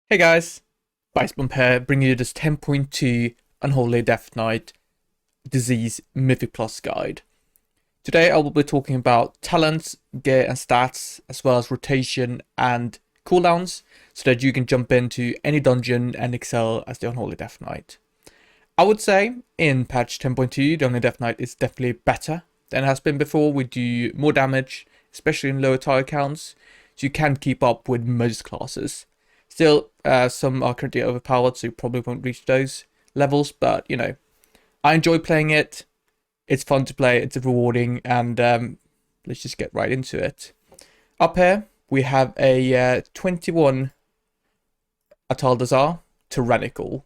Hey guys, Bump here, bringing you this 10.2 Unholy Death Knight Disease Mythic Plus guide. Today I will be talking about talents, gear and stats, as well as rotation and cooldowns, so that you can jump into any dungeon and excel as the Unholy Death Knight. I would say in patch 10.2 the Unholy Death Knight is definitely better than it has been before. We do more damage, especially in lower tire counts, so you can keep up with most classes. Still, some are currently overpowered, so you probably won't reach those levels, but, you know, I enjoy playing it. It's fun to play, it's rewarding, and let's just get right into it. Up here, we have a 21 Atal Tyrannical.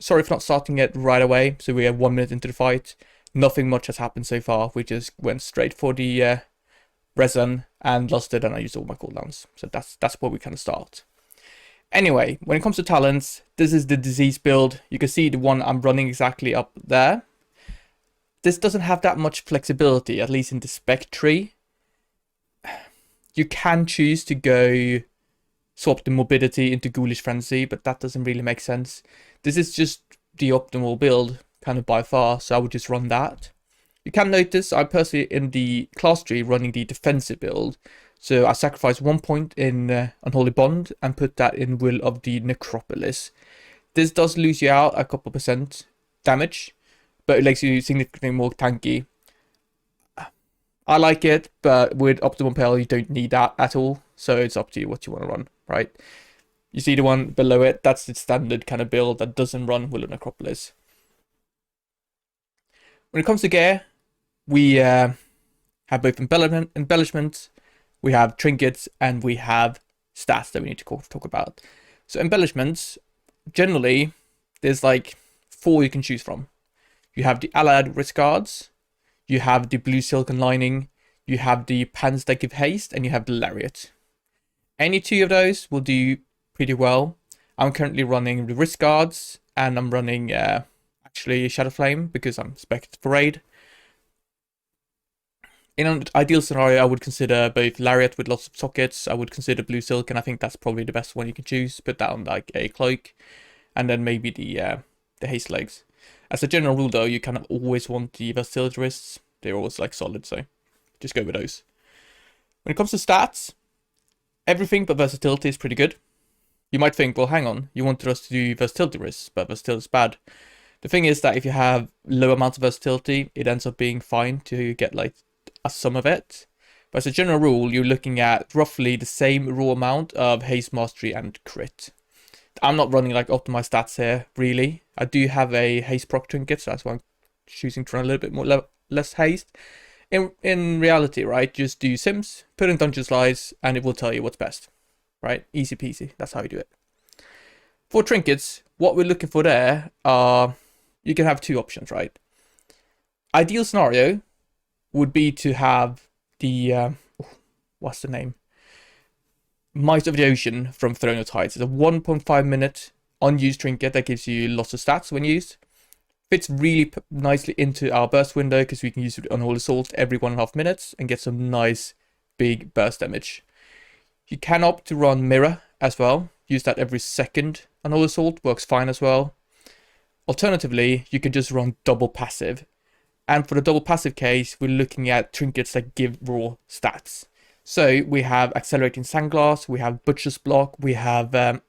Sorry for not starting it right away, so we are 1 minute into the fight. Nothing much has happened so far. We just went straight for the resin and lost it, and I used all my cooldowns. So that's where we kind of start. Anyway, when it comes to talents, this is the disease build. You can see the one I'm running exactly up there. This doesn't have that much flexibility, at least in the spec tree. You can choose to go swap the morbidity into Ghoulish Frenzy, but that doesn't really make sense. This is just the optimal build, kind of by far, so I would just run that. You can notice I'm personally in the class tree running the defensive build. So I sacrifice 1 point in Unholy Bond and put that in Will of the Necropolis. This does lose you out a couple % damage, but it makes you significantly more tanky. I like it, but with Optimum Pale you don't need that at all. So it's up to you what you want to run, right? You see the one below it, that's the standard kind of build that doesn't run Will of Necropolis. When it comes to gear, we have both embellishments, we have trinkets, and we have stats that we need to talk about. So embellishments, generally, there's like 4 you can choose from. You have the allied wrist guards, you have the blue silken lining, you have the pants that give haste, and you have the lariat. Any 2 of those will do pretty well. I'm currently running the wrist guards, and I'm running actually Shadow Flame because I'm spec'd for raid. In an ideal scenario, I would consider both Lariat with lots of sockets. I would consider Blue Silk, and I think that's probably the best one you can choose. Put that on like a cloak, and then maybe the haste legs. As a general rule, though, you kind of always want the versatility wrists. They're always like solid, so just go with those. When it comes to stats, everything but versatility is pretty good. You might think, well, hang on, you wanted us to do versatility wrists, but versatility is bad. The thing is that if you have low amounts of versatility, it ends up being fine to get like some of it, but as a general rule you're looking at roughly the same raw amount of haste, mastery and crit. I'm not running like optimized stats here really. I do have a haste proc trinket, so that's why I'm choosing to run a little bit more less haste. In reality, right, just do sims, put in dungeon slides, and it will tell you what's best, right? Easy peasy. That's how you do it. For trinkets, what we're looking for there are, you can have 2 options, right? Ideal scenario would be to have the, what's the name? Might of the Ocean from Throne of Tides. It's a 1.5 minute unused trinket that gives you lots of stats when used. Fits really nicely into our burst window because we can use it on Unholy Assault every 1.5 minutes and get some nice big burst damage. You can opt to run Mirror as well. Use that every second. Unholy Assault works fine as well. Alternatively, you could just run double passive. And for the double passive case, we're looking at trinkets that give raw stats. So we have Accelerating Sandglass, we have Butcher's Block, we have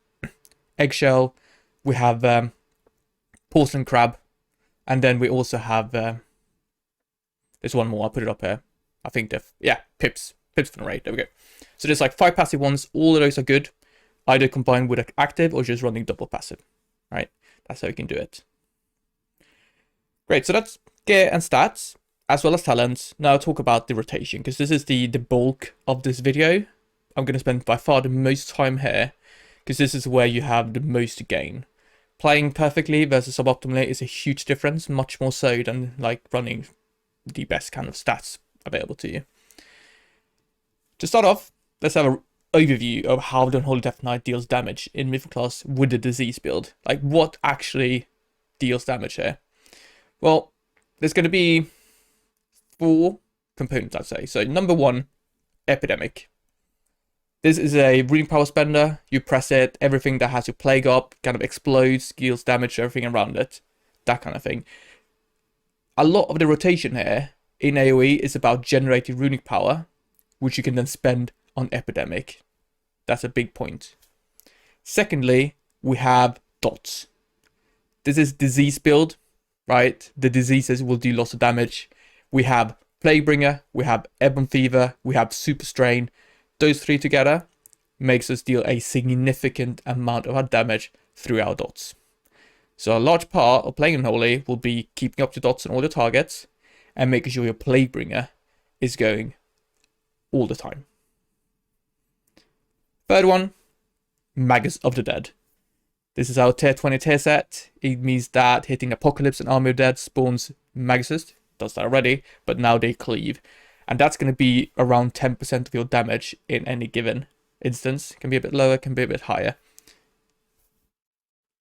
Eggshell, we have Porcelain Crab, and then we also have, there's one more, I'll put it up here. I think Pips from the raid, there we go. So there's like 5 passive ones, all of those are good, either combined with active or just running double passive, right? That's how you can do it. Great, so that's gear and stats, as well as talents. Now I'll talk about the rotation, because this is the bulk of this video. I'm going to spend by far the most time here, because this is where you have the most to gain. Playing perfectly versus suboptimally is a huge difference, much more so than like running the best kind of stats available to you. To start off, let's have an overview of how the Unholy Death Knight deals damage in Mythic class with the disease build. Like what actually deals damage here. Well, there's going to be 4 components, I'd say. So number 1, Epidemic. This is a runing power spender. You press it, everything that has your plague up kind of explodes, deals damage to everything around it. That kind of thing. A lot of the rotation here in AoE is about generating runic power, which you can then spend on Epidemic. That's a big point. Secondly, we have dots. This is disease build, right? The diseases will do lots of damage. We have Plaguebringer, we have Ebon Fever, we have Super Strain. Those 3 together makes us deal a significant amount of our damage through our dots. So a large part of playing Unholy will be keeping up to dots on all your targets and making sure your Plaguebringer is going all the time. Third one, Magus of the Dead. This is our tier 20 tier set. It means that hitting Apocalypse and Army of Dead spawns Maguses. Does that already, but now they cleave. And that's going to be around 10% of your damage in any given instance. It can be a bit lower, can be a bit higher.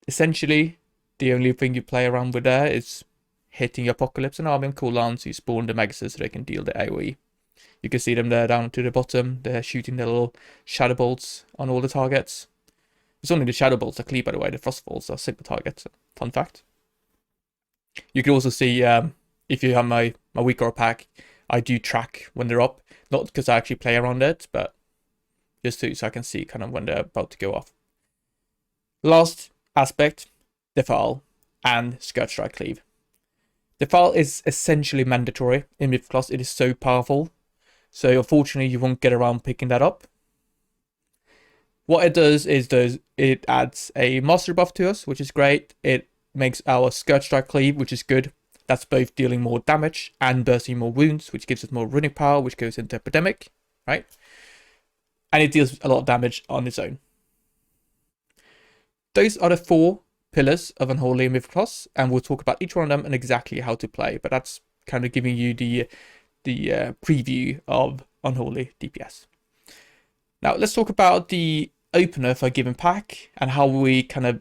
Essentially, the only thing you play around with there is hitting your Apocalypse and Army on cooldown, so you spawn the Maguses so they can deal the AoE. You can see them there down to the bottom. They're shooting their little shadow bolts on all the targets. It's only the shadow bolts that cleave, by the way. The frost bolts are single targets. Fun fact. You can also see, if you have my week or pack, I do track when they're up. Not because I actually play around it, but just so I can see kind of when they're about to go off. Last aspect, Defile and Skirt Strike Cleave. Defile is essentially mandatory in Mythic class. It is so powerful. So unfortunately, you won't get around picking that up. What it does is it adds a mastery buff to us, which is great. It makes our Skirt Strike Cleave, which is good. That's both dealing more damage and bursting more wounds, which gives us more runic power, which goes into Epidemic, right? And it deals a lot of damage on its own. Those are the 4 pillars of Unholy Mythic class, and we'll talk about each one of them and exactly how to play. But that's kind of giving you the preview of Unholy DPS. Now let's talk about the opener for a given pack and how we kind of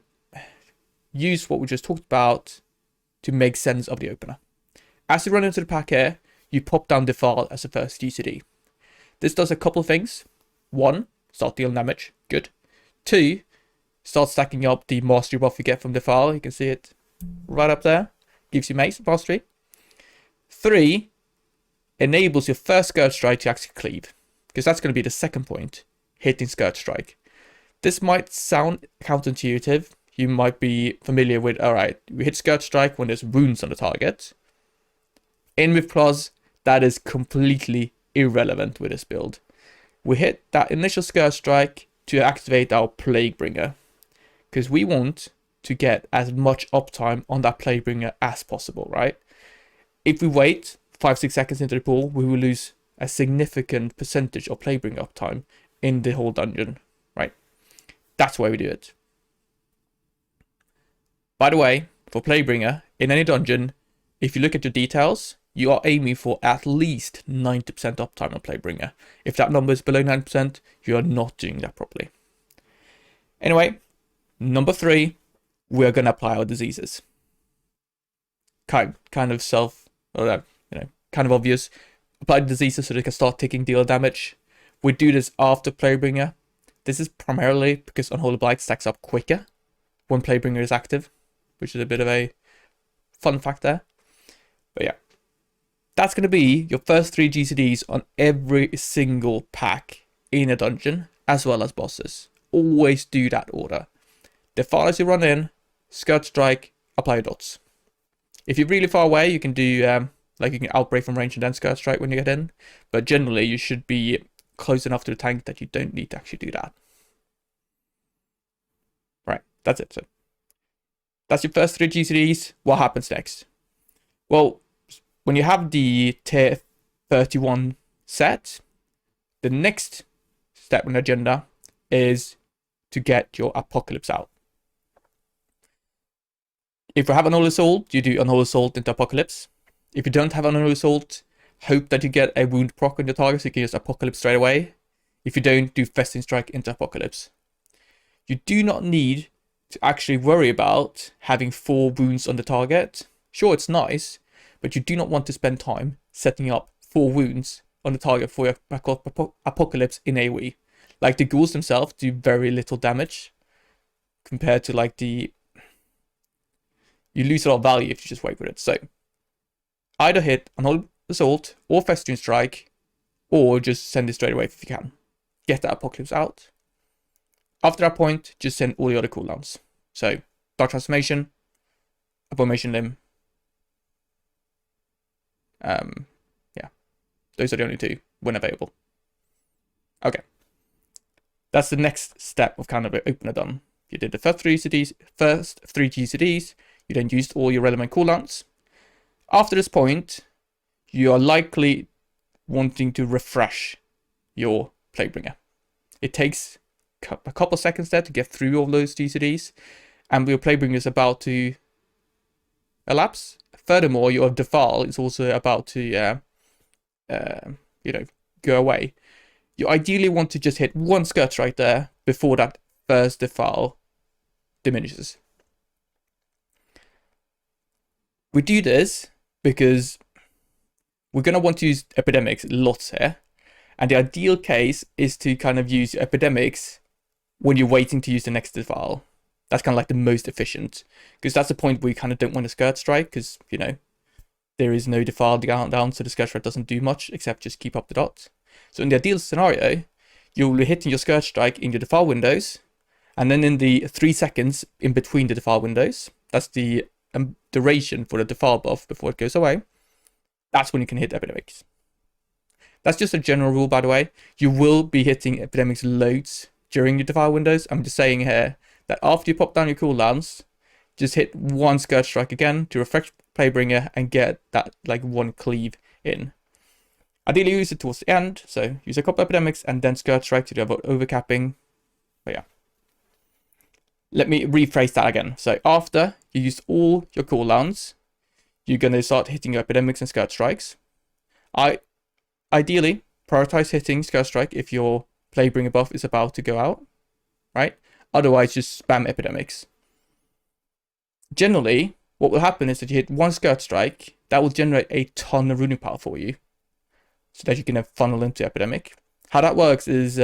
use what we just talked about to make sense of the opener. As you run into the pack here, you pop down Defile as the first GCD. This does a couple of things. 1, start dealing damage, good. 2, start stacking up the mastery buff you get from Defile. You can see it right up there. Gives you mace mastery. 3, enables your first Skirt Strike to actually cleave, because that's going to be the second point, hitting Skirt Strike. This might sound counterintuitive. You might be familiar with, alright, we hit Skirt Strike when there's wounds on the target. In with claws, that is completely irrelevant with this build. We hit that initial Skirt Strike to activate our Plaguebringer, because we want to get as much uptime on that Plaguebringer as possible, right? If we wait 5-6 seconds into the pool, we will lose a significant percentage of Plaguebringer uptime in the whole dungeon, right? That's why we do it. By the way, for Plaguebringer, in any dungeon, if you look at your details, you are aiming for at least 90% uptime on Plaguebringer. If that number is below 90%, you are not doing that properly. Anyway, number 3, we're going to apply our diseases. Kind of kind of obvious. Apply the diseases so they can start taking deal damage. We do this after Plaguebringer. This is primarily because Unholy Blight stacks up quicker when Plaguebringer is active, which is a bit of a fun fact there. But yeah, that's going to be your first 3 GCDs on every single pack in a dungeon, as well as bosses. Always do that order. Defile as you run in, Skirt Strike, apply your dots. If you're really far away, you can do, you can outbreak from range and then Skirt Strike when you get in. But generally, you should be close enough to the tank that you don't need to actually do that. Right, that's it. So that's your first 3 GCDs. What happens next? Well, when you have the tier 31 set, the next step on the agenda is to get your Apocalypse out. If you have Unholy Assault, you do Unholy Assault into Apocalypse. If you don't have Unholy Assault, hope that you get a wound proc on your target so you can use Apocalypse straight away. If you don't, do Festing Strike into Apocalypse. You do not need to actually worry about having 4 wounds on the target. Sure, it's nice, but you do not want to spend time setting up 4 wounds on the target for your Apocalypse in AoE. Like, the ghouls themselves do very little damage compared to like the... You lose a lot of value if you just wait with it. So either hit Unholy Assault or Festering Strike, or just send it straight away if you can. Get that Apocalypse out. After that point, just send all the other cooldowns. So Dark Transformation, Abomination Limb. Yeah, those are the only 2 when available. Okay, that's the next step of kind of an opener done. You did the first 3 GCDs, you then used all your relevant cooldowns. After this point, you are likely wanting to refresh your Plaguebringer. It takes a couple seconds there to get through all those GCDs, and your Plaguebringer is about to elapse. Furthermore, your Defile is also about to, go away. You ideally want to just hit 1 Scourge right there before that first Defile diminishes. We do this because we're going to want to use Epidemics lots here. And the ideal case is to kind of use Epidemics when you're waiting to use the next Defile. That's kind of like the most efficient. Because that's the point where you kind of don't want to Scourge Strike. Because, there is no Defile down, so the Scourge Strike doesn't do much except just keep up the dot. So in the ideal scenario, you'll be hitting your Scourge Strike in your Defile windows. And then in the 3 seconds in between the Defile windows, that's the duration for the Defile buff before it goes away, that's when you can hit Epidemics. That's just a general rule, by the way. You will be hitting Epidemics loads during your Defile windows. I'm just saying here that after you pop down your cooldowns, just hit 1 Scourge Strike again to refresh Playbringer and get that like 1 cleave in. Ideally use it towards the end, so use a couple Epidemics and then Scourge Strike to avoid overcapping. But yeah. Let me rephrase that again. So after you use all your cooldowns, you're going to start hitting your Epidemics and Scourge Strikes. Ideally, prioritize hitting Scourge Strike if your Playbringer buff is about to go out, right? Otherwise, just spam Epidemics. Generally, what will happen is that you hit 1 Scourge Strike, that will generate a ton of runic power for you, so that you can funnel into Epidemic. How that works is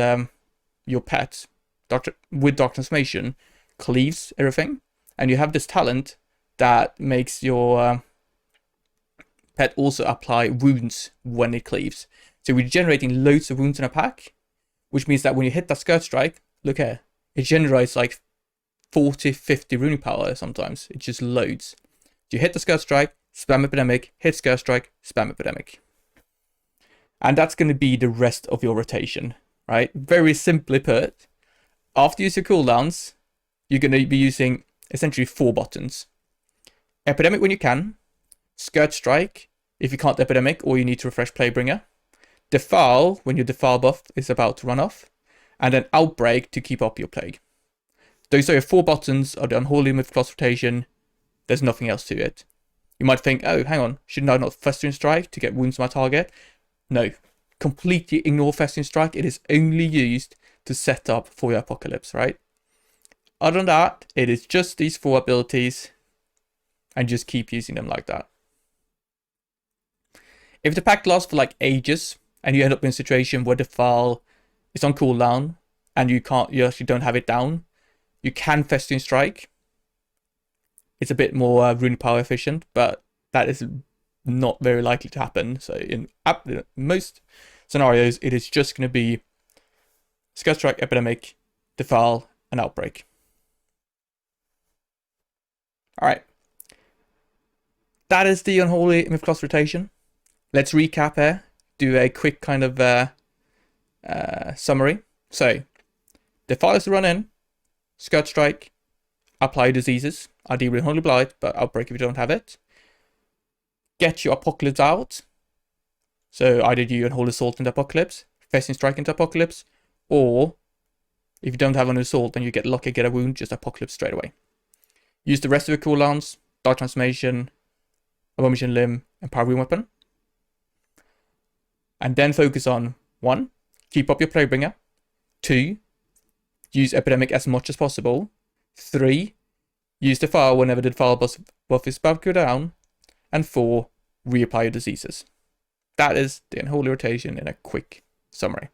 your pet, with Dark Transformation, cleaves everything, and you have this talent that makes your pet also apply wounds when it cleaves. So we're generating loads of wounds in a pack, which means that when you hit that Scourge Strike, look here, it generates like 40, 50 runic power sometimes. It's just loads. You hit the Scourge Strike, spam Epidemic, hit Scourge Strike, spam Epidemic. And that's going to be the rest of your rotation, right? Very simply put, after you use your cooldowns, you're going to be using essentially 4 buttons. Epidemic when you can, Scourge Strike if you can't Epidemic or you need to refresh Playbringer, Defile when your Defile buff is about to run off, and then Outbreak to keep up your Plague. Those are your 4 buttons of the Unholy Mythic rotation. There's nothing else to it. You might think, oh, hang on, shouldn't I not Festering Strike to get wounds to my target? No, completely ignore Festering Strike. It is only used to set up for your Apocalypse, right? Other than that, it is just these 4 abilities, and just keep using them like that. If the pack lasts for like ages, and you end up in a situation where the file is on cooldown, and you actually don't have it down, you can Festering Strike. It's a bit more runic power efficient, but that is not very likely to happen. So in most scenarios, it is just going to be Scourge Strike, Epidemic, Defile, and Outbreak. Alright. That is the Unholy Mythic rotation. Let's recap here. Do a quick kind of summary. So, Defile is to run in, Scourge Strike, apply diseases, ideally Unholy Blight, but Outbreak if you don't have it. Get your Apocalypse out. So either do Unholy Assault into Apocalypse, Festering Strike into Apocalypse, or if you don't have an Assault and you get lucky, get a wound, just Apocalypse straight away. Use the rest of your cooldowns, Dark Transformation, Abomination Limb, and Power Rune Weapon. And then focus on 1. Keep up your Playbringer. 2. Use Epidemic as much as possible. 3. Use Defile whenever the Defile buff is about to go down. And 4. Reapply your diseases. That is the Unholy Rotation in a quick summary.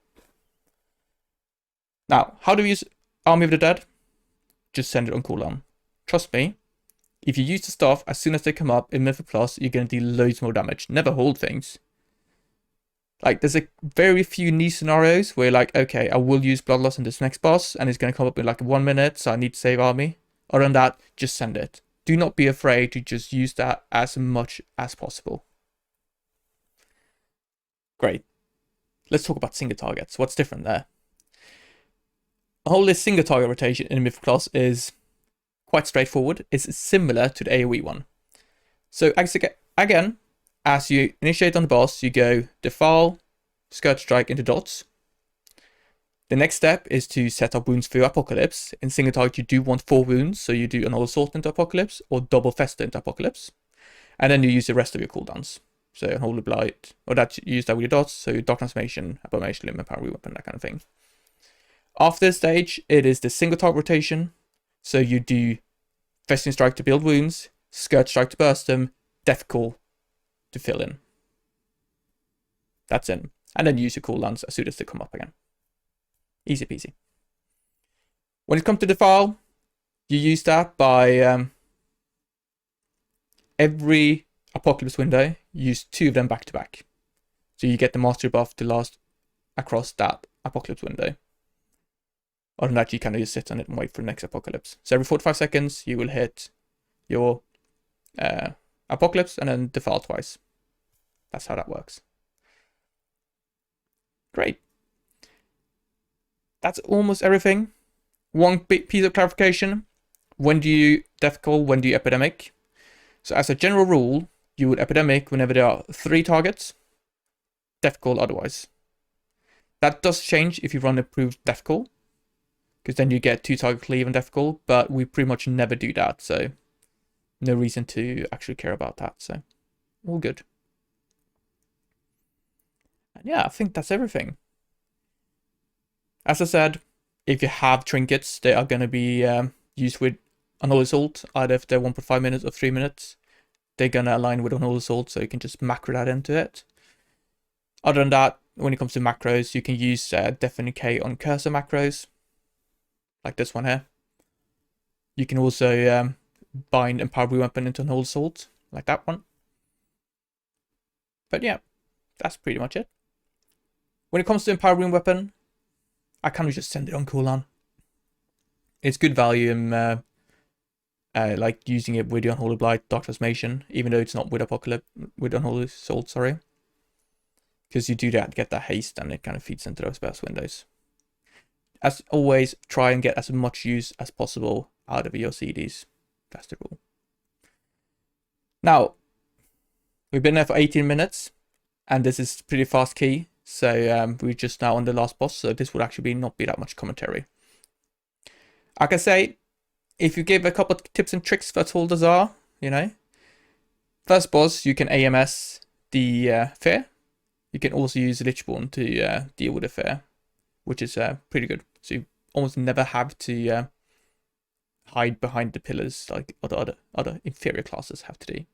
Now, how do we use Army of the Dead? Just send it on cooldown. Trust me, if you use the stuff as soon as they come up in Mythic Plus, you're going to do loads more damage. Never hold things. Like, there's a very few niche scenarios where you're like, okay, I will use Bloodlust in this next boss, and it's going to come up in like 1 minute, so I need to save army. Other than that, just send it. Do not be afraid to just use that as much as possible. Great. Let's talk about single targets. What's different there? The whole single target rotation in Mythic Plus is quite straightforward. It's similar to the AoE one. So again, as you initiate on the boss, you go Defile, Scourge Strike into dots. The next step is to set up wounds for your Apocalypse. In single target, you do want 4 wounds, so you do Unholy Assault into Apocalypse or Double Fester into Apocalypse. And then you use the rest of your cooldowns. So Unholy Blight, or that you use that with your dots, so Dark Transformation, Abomination Limb, Power Weapon, that kind of thing. After this stage, it is the single target rotation. So you do Festering Strike to build wounds, Scourge Strike to burst them, Death Call to fill in. That's it. And then use your cooldowns as soon as they come up again. Easy peasy. When it comes to Defile, you use that by every Apocalypse window, use 2 of them back to back. So you get the Mastery buff to last across that Apocalypse window. Other than that, you kind of just sit on it and wait for the next Apocalypse. So every 45 seconds, you will hit your Apocalypse and then Defile twice. That's how that works. Great. That's almost everything. One big piece of clarification. When do you Death Call? When do you Epidemic? So as a general rule, you would Epidemic whenever there are 3 targets. Death Call otherwise. That does change if you run approved Death Call, because then you get 2 target cleave and Death Call, but we pretty much never do that, so no reason to actually care about that, so all good. And yeah, I think that's everything. As I said, if you have trinkets, they are going to be used with Unholy Assault, either if they're 1.5 minutes or 3 minutes. They're going to align with Unholy Assault, so you can just macro that into it. Other than that, when it comes to macros, you can use Deafening K on cursor macros, like this one here. You can also bind Empowered Weapon into Unholy Assault, like that one. But yeah, that's pretty much it. When it comes to Empowered Weapon, I kind of just send it on cooldown. It's good value in like using it with the Unholy Blight, Dark Transformation, even though it's not with Apocalypse, with Unholy Assault, sorry. Because you do that, get that haste, and it kind of feeds into those burst windows. As always, try and get as much use as possible out of your CDs. That's the rule. Now, we've been there for 18 minutes, and this is pretty fast key. So we're just now on the last boss, so this would actually not be that much commentary. I can say, if you give a couple of tips and tricks for Atal, you know. First boss, you can AMS the Fear. You can also use Lichborn to deal with the Fear, which is pretty good. So you almost never have to hide behind the pillars like other inferior classes have to do.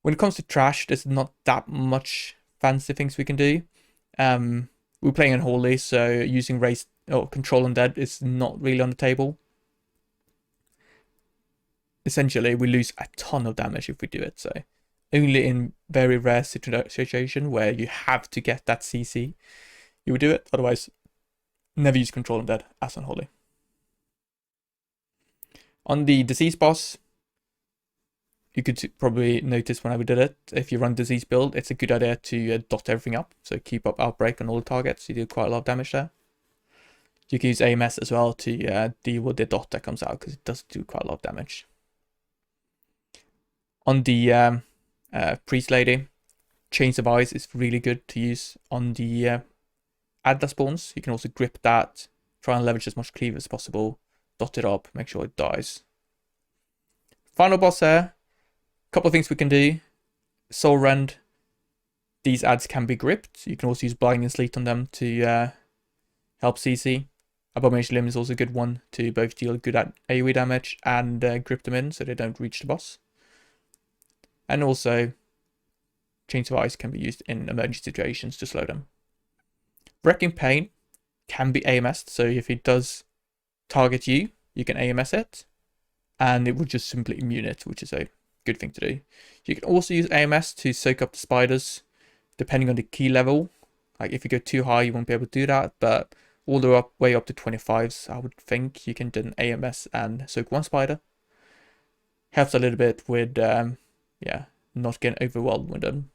When it comes to trash, there's not that much fancy things we can do. We're playing Unholy, so using race or control undead is not really on the table. Essentially, we lose a ton of damage if we do it. So only in very rare situation where you have to get that CC, you would do it. Otherwise, never use control undead as Unholy. On the disease boss, you could probably notice when I did it, if you run disease build, it's a good idea to dot everything up. So keep up outbreak on all the targets. You do quite a lot of damage there. You can use AMS as well to deal with the dot that comes out, because it does do quite a lot of damage. On the priest lady, Chains of Eyes is really good to use on the Adler spawns. You can also grip that, try and leverage as much cleave as possible, dot it up, make sure it dies. Final boss here. Couple of things we can do. Soul Rend. These ads can be gripped. You can also use Blinding Sleet on them to help CC. Abomination Limb is also a good one to both deal good at AoE damage and grip them in so they don't reach the boss. And also Chains of Ice can be used in emergency situations to slow them. Wrecking Pain can be AMS'd, so if it does target you, you can AMS it, and it will just simply immune it, which is a good thing to do. You can also use AMS to soak up the spiders, depending on the key level. Like if you go too high, you won't be able to do that, but all the way up to 25s, I would think you can do an AMS and soak one spider. Helps a little bit with, yeah, not getting overwhelmed with them.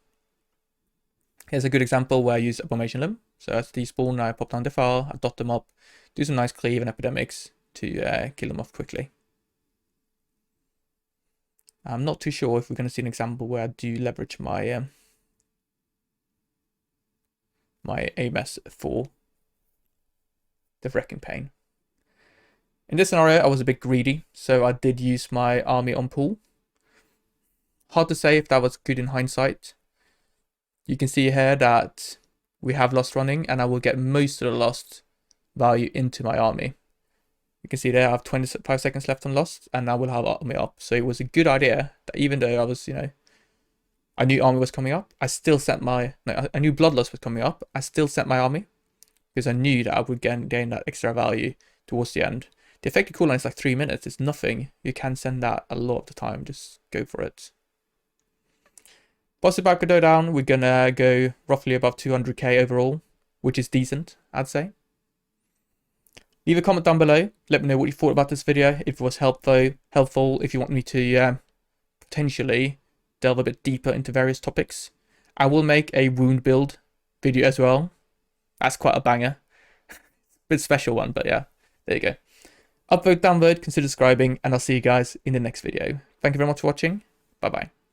Here's a good example where I use Abomination Limb. So as they spawn, I pop down the file, I dot them up, do some nice cleave and epidemics to kill them off quickly. I'm not too sure if we're going to see an example where I do leverage my my AMS for the Wrecking Pain. In this scenario, I was a bit greedy, so I did use my army on pool. Hard to say if that was good in hindsight. You can see here that we have lost running, and I will get most of the lost value into my army. You can see there I have 25 seconds left on lost, and I will have army up. So it was a good idea that even though I was, I knew army was coming up, I still set I knew bloodlust was coming up, I still set my army, because I knew that I would gain that extra value towards the end. The effective cooldown is like 3 minutes, it's nothing. You can send that a lot of the time, just go for it. Boss about go down, we're gonna go roughly above 200k overall, which is decent, I'd say. Leave a comment down below, let me know what you thought about this video, if it was helpful, if you want me to potentially delve a bit deeper into various topics. I will make a wound build video as well. That's quite a banger. Bit special one, but yeah, there you go. Upvote, downvote, consider subscribing, and I'll see you guys in the next video. Thank you very much for watching. Bye bye.